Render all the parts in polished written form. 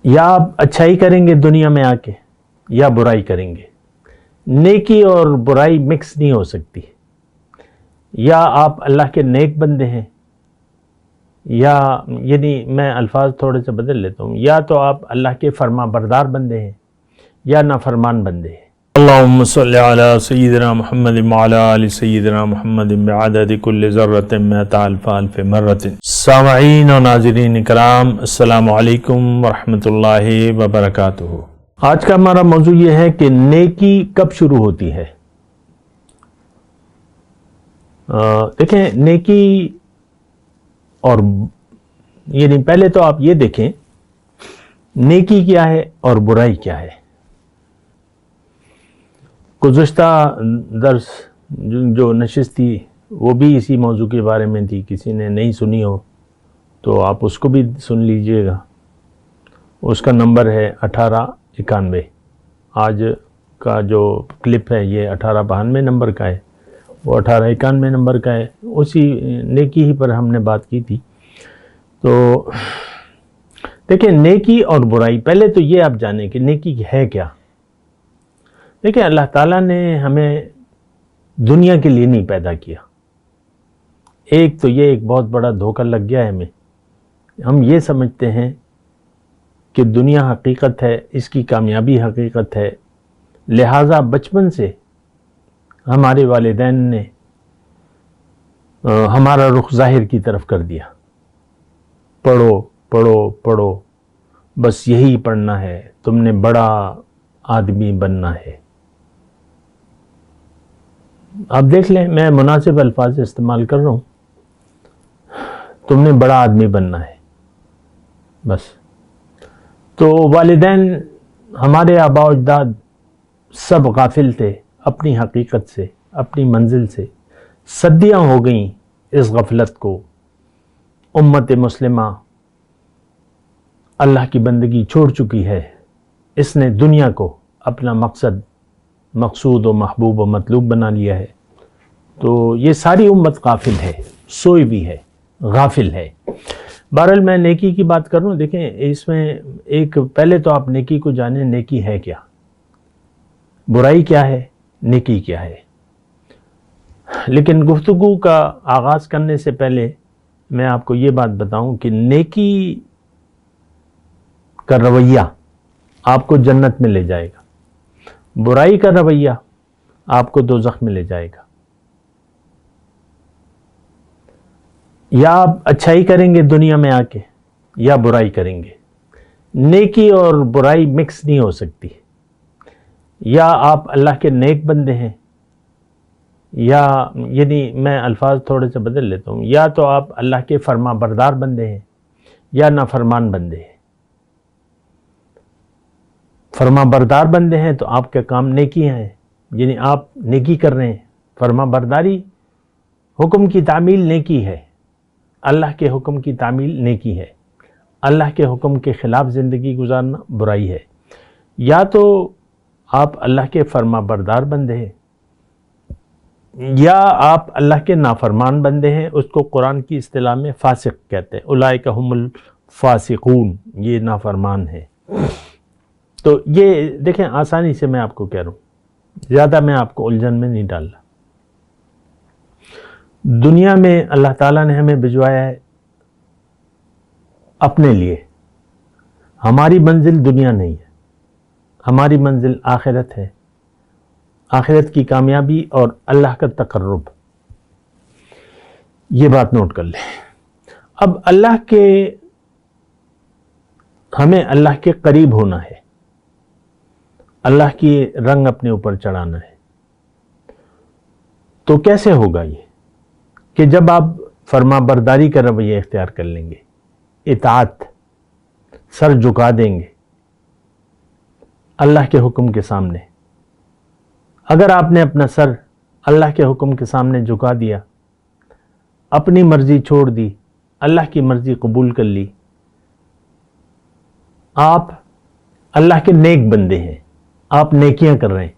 یا آپ اچھائی کریں گے دنیا میں آ کے یا برائی کریں گے. نیکی اور برائی مکس نہیں ہو سکتی. یا آپ اللہ کے نیک بندے ہیں یا یعنی میں الفاظ تھوڑے سے بدل لیتا ہوں، یا تو آپ اللہ کے فرما بردار بندے ہیں یا نافرمان بندے ہیں. اللہم صلی علی سیدنا محمد وعلی آل سیدنا محمد بعدد کل ذرۃ مئۃ الف الف مرۃ. سامعین و ناظرین کرام، السلام علیکم ورحمۃ اللہ وبرکاتہ. آج کا ہمارا موضوع یہ ہے کہ نیکی کب شروع ہوتی ہے. دیکھیں، نیکی اور یعنی پہلے تو آپ یہ دیکھیں نیکی کیا ہے اور برائی کیا ہے. گزشتہ درس جو نشست تھی وہ بھی اسی موضوع کے بارے میں تھی. کسی نے نہیں سنی ہو تو آپ اس کو بھی سن لیجئے گا. اس کا نمبر ہے 1891. آج کا جو کلپ ہے یہ 1892 نمبر کا ہے، وہ 1891 نمبر کا ہے. اسی نیکی ہی پر ہم نے بات کی تھی. تو دیکھیں، نیکی اور برائی، پہلے تو یہ آپ جانیں کہ نیکی ہے کیا. دیکھیں، اللہ تعالیٰ نے ہمیں دنیا کے لیے نہیں پیدا کیا. ایک تو یہ ایک بہت بڑا دھوکہ لگ گیا ہے ہمیں. ہم یہ سمجھتے ہیں کہ دنیا حقیقت ہے، اس کی کامیابی حقیقت ہے، لہٰذا بچپن سے ہمارے والدین نے ہمارا رخ ظاہر کی طرف کر دیا. پڑھو پڑھو پڑھو، بس یہی پڑھنا ہے، تم نے بڑا آدمی بننا ہے. آپ دیکھ لیں، میں مناسب الفاظ استعمال کر رہا ہوں. تم نے بڑا آدمی بننا ہے بس. تو والدین، ہمارے آباء و اجداد سب غافل تھے اپنی حقیقت سے، اپنی منزل سے. صدیاں ہو گئیں اس غفلت کو. امت مسلمہ اللہ کی بندگی چھوڑ چکی ہے. اس نے دنیا کو اپنا مقصود و محبوب و مطلوب بنا لیا ہے. تو یہ ساری امت غافل ہے، سوئی بھی ہے، غافل ہے. بہرحال میں نیکی کی بات کر رہا ہوں. دیکھیں، اس میں ایک پہلے تو آپ نیکی کو جانیں، نیکی ہے کیا، برائی کیا ہے، نیکی کیا ہے. لیکن گفتگو کا آغاز کرنے سے پہلے میں آپ کو یہ بات بتاؤں کہ نیکی کا رویہ آپ کو جنت میں لے جائے گا، برائی کا رویہ آپ کو دوزخ میں لے جائے گا. یا آپ اچھائی کریں گے دنیا میں آ کے یا برائی کریں گے. نیکی اور برائی مکس نہیں ہو سکتی. یا آپ اللہ کے نیک بندے ہیں یا یعنی میں الفاظ تھوڑے سے بدل لیتا ہوں، یا تو آپ اللہ کے فرما بردار بندے ہیں یا نافرمان بندے ہیں. فرما بردار بندے ہیں تو آپ کے کام نیکی ہیں، یعنی آپ نیکی کر رہے ہیں. فرما برداری، حکم کی تعمیل نیکی ہے. اللہ کے حکم کی تعمیل نیکی ہے. اللہ کے حکم کے خلاف زندگی گزارنا برائی ہے. یا تو آپ اللہ کے فرما بردار بندے ہیں یا آپ اللہ کے نافرمان بندے ہیں. اس کو قرآن کی اصطلاح میں فاسق کہتے ہیں. اولئک هم الفاسقون، یہ نافرمان ہے. تو یہ دیکھیں، آسانی سے میں آپ کو کہہ رہا ہوں، زیادہ میں آپ کو الجھن میں نہیں ڈال رہا. دنیا میں اللہ تعالیٰ نے ہمیں بھجوایا ہے اپنے لیے. ہماری منزل دنیا نہیں ہے، ہماری منزل آخرت ہے. آخرت کی کامیابی اور اللہ کا تقرب، یہ بات نوٹ کر لیں. اب ہمیں اللہ کے قریب ہونا ہے، اللہ کی رنگ اپنے اوپر چڑھانا ہے. تو کیسے ہوگا یہ؟ کہ جب آپ فرما برداری کا رویہ اختیار کر لیں گے، اطاعت، سر جھکا دیں گے اللہ کے حکم کے سامنے. اگر آپ نے اپنا سر اللہ کے حکم کے سامنے جھکا دیا، اپنی مرضی چھوڑ دی، اللہ کی مرضی قبول کر لی، آپ اللہ کے نیک بندے ہیں، آپ نیکیاں کر رہے ہیں،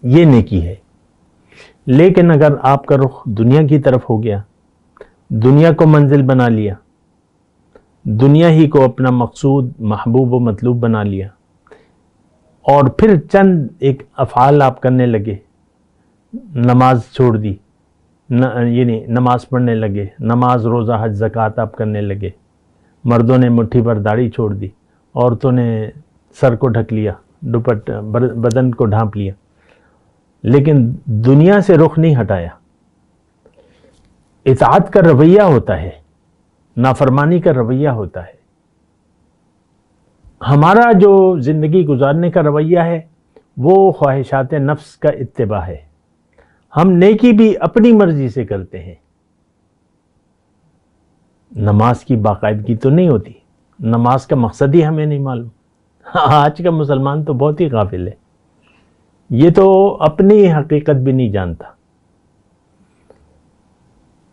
یہ نیکی ہے. لیکن اگر آپ کا رخ دنیا کی طرف ہو گیا، دنیا کو منزل بنا لیا، دنیا ہی کو اپنا مقصود محبوب و مطلوب بنا لیا، اور پھر چند ایک افعال آپ کرنے لگے، نماز چھوڑ دی، یعنی نماز پڑھنے لگے، نماز روزہ حج زکوٰۃ آپ کرنے لگے، مردوں نے مٹھی پر داڑھی چھوڑ دی، عورتوں نے سر کو ڈھک لیا، دوپٹہ بدن کو ڈھانپ لیا، لیکن دنیا سے رخ نہیں ہٹایا۔ اطاعت کا رویہ ہوتا ہے، نافرمانی کا رویہ ہوتا ہے۔ ہمارا جو زندگی گزارنے کا رویہ ہے وہ خواہشات نفس کا اتباع ہے۔ ہم نیکی بھی اپنی مرضی سے کرتے ہیں۔ نماز کی باقاعدگی تو نہیں ہوتی، نماز کا مقصد ہی ہمیں نہیں معلوم۔ آج کا مسلمان تو بہت ہی غافل ہے، یہ تو اپنی حقیقت بھی نہیں جانتا۔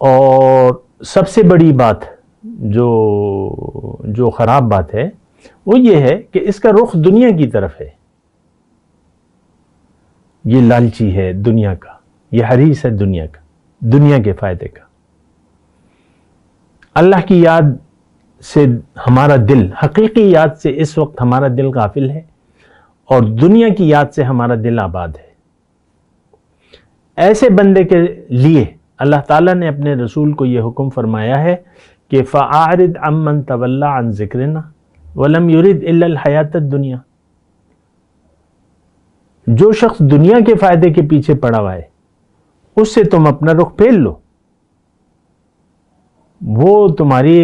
اور سب سے بڑی بات جو خراب بات ہے وہ یہ ہے کہ اس کا رخ دنیا کی طرف ہے۔ یہ لالچی ہے دنیا کا، یہ حریص ہے دنیا کا، دنیا کے فائدے کا۔ اللہ کی یاد سے ہمارا دل، حقیقی یاد سے اس وقت ہمارا دل غافل ہے، اور دنیا کی یاد سے ہمارا دل آباد ہے۔ ایسے بندے کے لیے اللہ تعالیٰ نے اپنے رسول کو یہ حکم فرمایا ہے کہ فَأَعْرِضْ عَمَّنْ تَوَلَّىٰ عَنْ ذِكْرِنَا وَلَمْ يُرِدْ إِلَّا الْحَيَاةَ الدُّنْيَا۔ جو شخص دنیا کے فائدے کے پیچھے پڑا ہوا ہے اس سے تم اپنا رخ پھیر لو، وہ تمہاری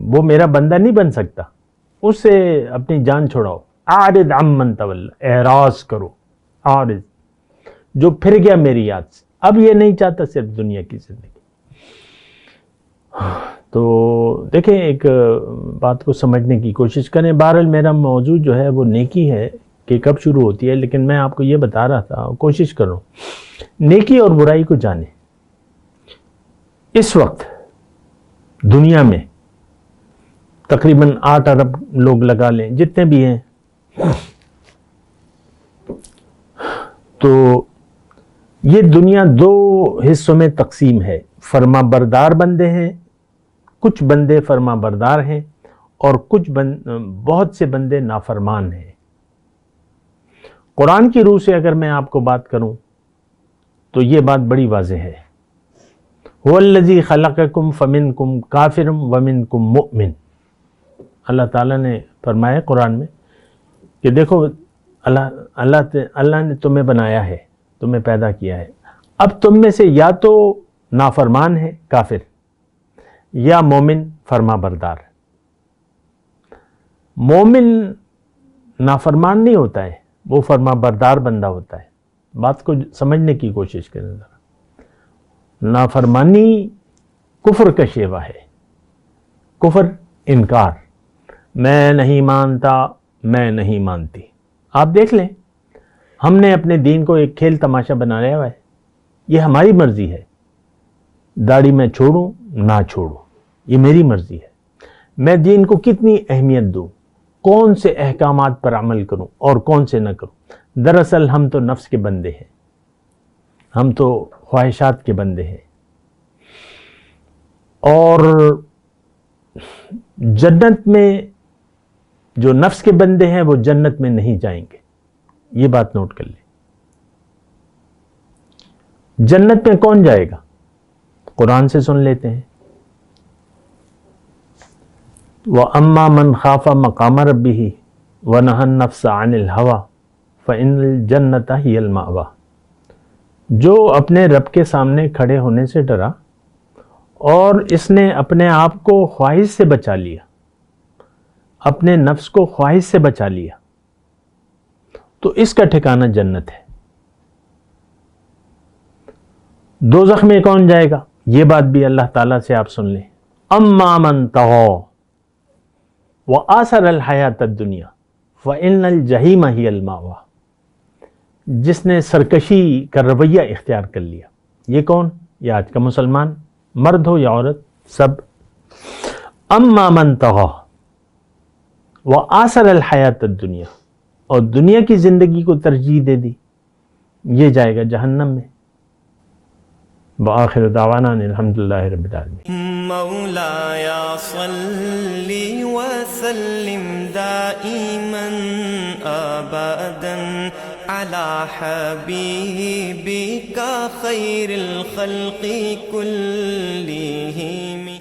وہ میرا بندہ نہیں بن سکتا، اس سے اپنی جان چھڑاؤ۔ اعرض عمن تولى، اعراض کرو، اعرض، جو پھر گیا میری یاد سے، اب یہ نہیں چاہتا صرف دنیا کی زندگی۔ تو دیکھیں، ایک بات کو سمجھنے کی کوشش کریں۔ بہرحال میرا موضوع جو ہے وہ نیکی ہے کہ کب شروع ہوتی ہے، لیکن میں آپ کو یہ بتا رہا تھا، کوشش کروں نیکی اور برائی کو جانیں۔ اس وقت دنیا میں تقریباً 8 ارب لوگ لگا لیں، جتنے بھی ہیں، تو یہ دنیا 2 حصوں میں تقسیم ہے۔ فرما بردار بندے ہیں، کچھ بندے فرما بردار ہیں، اور بہت سے بندے نافرمان ہیں۔ قرآن کی روح سے اگر میں آپ کو بات کروں تو یہ بات بڑی واضح ہے۔ هو الذی خلقکم فمنکم کافر ومنکم مؤمن۔ اللہ تعالیٰ نے فرمایا قرآن میں کہ دیکھو، اللہ نے تمہیں بنایا ہے، تمہیں پیدا کیا ہے، اب تم میں سے یا تو نافرمان ہے کافر، یا مومن فرما بردار۔ مومن نافرمان نہیں ہوتا ہے، وہ فرما بردار بندہ ہوتا ہے۔ بات کو سمجھنے کی کوشش کریں ذرا۔ نافرمانی کفر کا شیوہ ہے۔ کفر انکار، میں نہیں مانتا، میں نہیں مانتی۔ آپ دیکھ لیں، ہم نے اپنے دین کو ایک کھیل تماشا بنایا ہوا ہے، یہ ہماری مرضی ہے۔ داڑھی میں چھوڑوں نہ چھوڑوں، یہ میری مرضی ہے۔ میں دین کو کتنی اہمیت دوں، کون سے احکامات پر عمل کروں اور کون سے نہ کروں۔ دراصل ہم تو نفس کے بندے ہیں، ہم تو خواہشات کے بندے ہیں، اور جنت میں جو نفس کے بندے ہیں وہ جنت میں نہیں جائیں گے۔ یہ بات نوٹ کر لیں۔ جنت میں کون جائے گا؟ قرآن سے سن لیتے ہیں۔ وَأَمَّا مَنْ خَافَ مَقَامَ رَبِّهِ وَنَهَى النَّفْسَ عَنِ الْهَوَىٰ فَإِنَّ الْجَنَّةَ هِيَ الْمَأْوَىٰ۔ جو اپنے رب کے سامنے کھڑے ہونے سے ڈرا اور اس نے اپنے آپ کو خواہش سے بچا لیا، اپنے نفس کو خواہش سے بچا لیا، تو اس کا ٹھکانہ جنت ہے۔ دوزخ میں کون جائے گا؟ یہ بات بھی اللہ تعالیٰ سے آپ سن لیں۔ اما من طغى وآثر الحیات الدنیا فإن الجحیم ہی المأویٰ۔ جس نے سرکشی کا رویہ اختیار کر لیا، یہ کون؟ یہ آج کا مسلمان، مرد ہو یا عورت، سب۔ اما من طغى وآثر الحیات الدنیا، اور دنیا کی زندگی کو ترجیح دے دی، یہ جائے گا جہنم میں۔ وآخر دعوانا الحمدللہ رب العالمین۔ مولاي صل وسلم دائما أبدا على حبيبك خير الخلق كلهم